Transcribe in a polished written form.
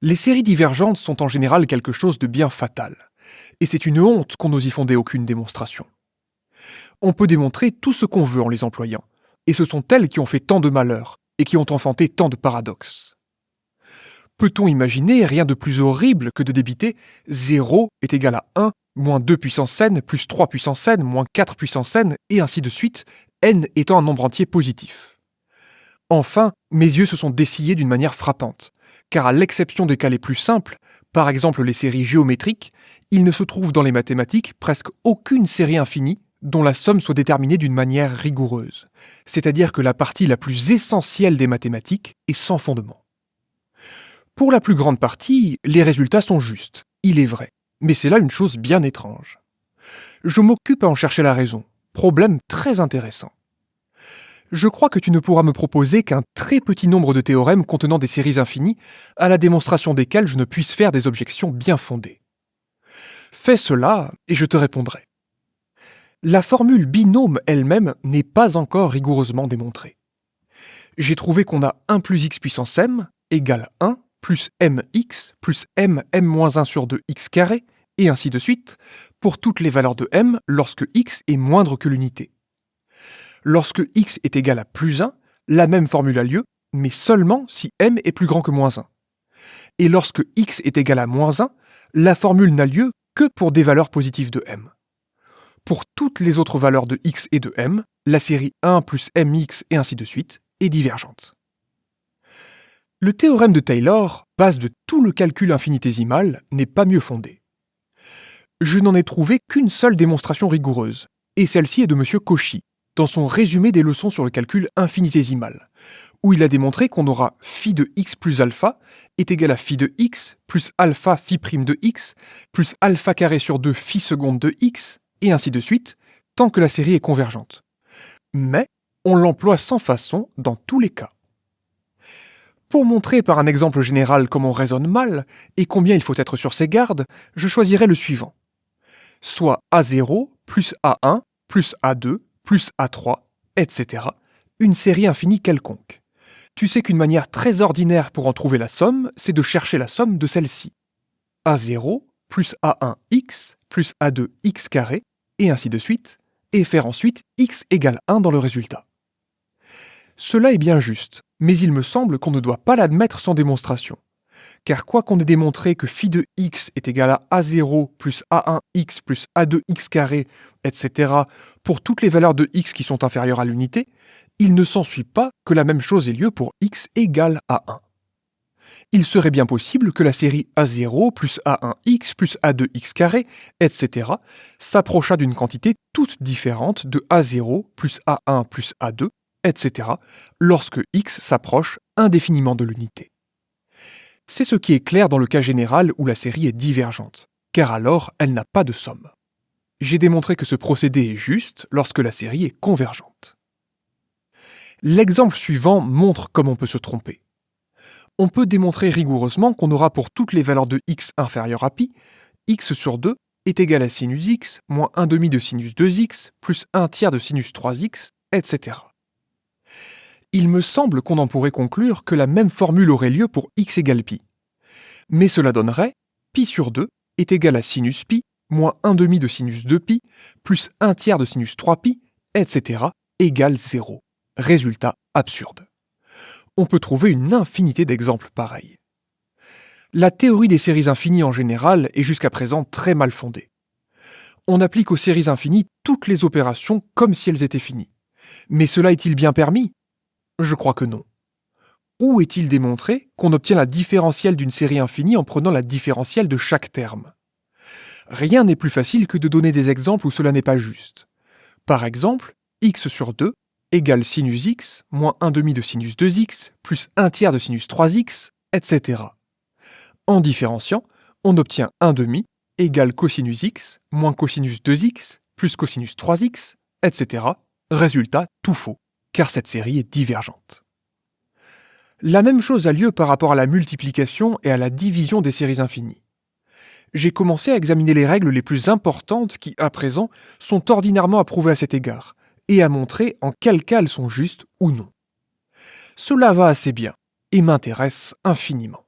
Les séries divergentes sont en général quelque chose de bien fatal. Et c'est une honte qu'on n'ose y fonder aucune démonstration. On peut démontrer tout ce qu'on veut en les employant, et ce sont elles qui ont fait tant de malheurs, et qui ont enfanté tant de paradoxes. Peut-on imaginer rien de plus horrible que de débiter 0 est égal à 1, moins 2 puissance n, plus 3 puissance n, moins 4 puissance n, et ainsi de suite, n étant un nombre entier positif. Enfin, mes yeux se sont dessillés d'une manière frappante, car à l'exception des cas les plus simples, par exemple les séries géométriques, il ne se trouve dans les mathématiques presque aucune série infinie dont la somme soit déterminée d'une manière rigoureuse, c'est-à-dire que la partie la plus essentielle des mathématiques est sans fondement. Pour la plus grande partie, les résultats sont justes, il est vrai, mais c'est là une chose bien étrange. Je m'occupe à en chercher la raison, problème très intéressant. Je crois que tu ne pourras me proposer qu'un très petit nombre de théorèmes contenant des séries infinies, à la démonstration desquels je ne puisse faire des objections bien fondées. Fais cela, et je te répondrai. La formule binôme elle-même n'est pas encore rigoureusement démontrée. J'ai trouvé qu'on a 1 plus x puissance m égale 1 plus mx plus m-1 sur 2x carré, et ainsi de suite, pour toutes les valeurs de m lorsque x est moindre que l'unité. Lorsque x est égal à plus 1, la même formule a lieu, mais seulement si m est plus grand que moins 1. Et lorsque x est égal à moins 1, la formule n'a lieu que pour des valeurs positives de m. Pour toutes les autres valeurs de x et de m, la série 1 plus mx et ainsi de suite est divergente. Le théorème de Taylor, base de tout le calcul infinitésimal, n'est pas mieux fondé. Je n'en ai trouvé qu'une seule démonstration rigoureuse, et celle-ci est de M. Cauchy, dans son résumé des leçons sur le calcul infinitésimal, où il a démontré qu'on aura phi de x plus alpha est égal à phi de x plus alpha phi prime de x plus alpha carré sur 2 phi seconde de x, et ainsi de suite, tant que la série est convergente. Mais on l'emploie sans façon dans tous les cas. Pour montrer par un exemple général comment on raisonne mal et combien il faut être sur ses gardes, je choisirai le suivant. Soit A0 plus A1 plus A2 plus A3, etc. Une série infinie quelconque. Tu sais qu'une manière très ordinaire pour en trouver la somme, c'est de chercher la somme de celle-ci. A0 plus A1x plus A2x carré, et ainsi de suite, et faire ensuite x égale 1 dans le résultat. Cela est bien juste, mais il me semble qu'on ne doit pas l'admettre sans démonstration. Car quoi qu'on ait démontré que phi de x est égal à A0 plus A1x plus A2x carré, etc., pour toutes les valeurs de x qui sont inférieures à l'unité, il ne s'ensuit pas que la même chose ait lieu pour x égale à 1. Il serait bien possible que la série A0 plus A1x plus A2x carré, etc., s'approchât d'une quantité toute différente de A0 plus A1 plus A2, etc., lorsque x s'approche indéfiniment de l'unité. C'est ce qui est clair dans le cas général où la série est divergente, car alors elle n'a pas de somme. J'ai démontré que ce procédé est juste lorsque la série est convergente. L'exemple suivant montre comment on peut se tromper. On peut démontrer rigoureusement qu'on aura pour toutes les valeurs de x inférieures à pi, x sur 2 est égal à sinus x moins 1 demi de sinus 2x plus 1 tiers de sinus 3x, etc. Il me semble qu'on en pourrait conclure que la même formule aurait lieu pour x égale pi. Mais cela donnerait pi sur 2 est égal à sinus pi moins 1 demi de sinus 2pi plus 1 tiers de sinus 3pi, etc. égale 0. Résultat absurde. On peut trouver une infinité d'exemples pareils. La théorie des séries infinies en général est jusqu'à présent très mal fondée. On applique aux séries infinies toutes les opérations comme si elles étaient finies. Mais cela est-il bien permis ? Je crois que non. Où est-il démontré qu'on obtient la différentielle d'une série infinie en prenant la différentielle de chaque terme ? Rien n'est plus facile que de donner des exemples où cela n'est pas juste. Par exemple, x sur 2 égale sinus x moins 1 demi de sinus 2x plus 1 tiers de sinus 3x, etc. En différenciant, on obtient 1 demi égale cosinus x moins cosinus 2x plus cosinus 3x, etc. Résultat tout faux, car cette série est divergente. La même chose a lieu par rapport à la multiplication et à la division des séries infinies. J'ai commencé à examiner les règles les plus importantes qui, à présent, sont ordinairement approuvées à cet égard, et à montrer en quel cas elles sont justes ou non. Cela va assez bien, et m'intéresse infiniment.